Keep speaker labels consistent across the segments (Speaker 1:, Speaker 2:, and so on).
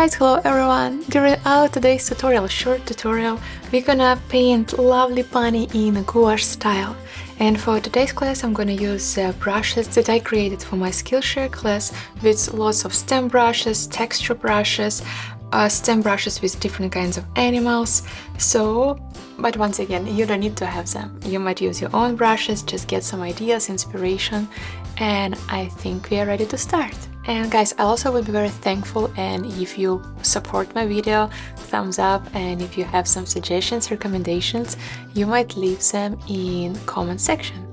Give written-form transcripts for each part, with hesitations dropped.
Speaker 1: guys, hello everyone! During our today's short tutorial, we're gonna paint lovely bunny in a gouache style. And for today's class I'm gonna use brushes that I created for my Skillshare class with lots of stem brushes, texture brushes, stem brushes with different kinds of animals. But once again, you don't need to have them. You might use your own brushes, just get some ideas, inspiration, and I think we are ready to start. And guys, I also would be very thankful and if you support my video, thumbs up, and if you have some suggestions, recommendations, you might leave them in comment section.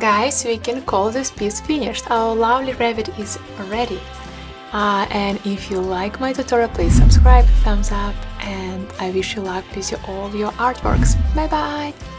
Speaker 1: guys, we can call this piece finished. Our lovely rabbit is ready. And if you like my tutorial, please subscribe, thumbs up, and I wish you luck with all your artworks. Bye bye!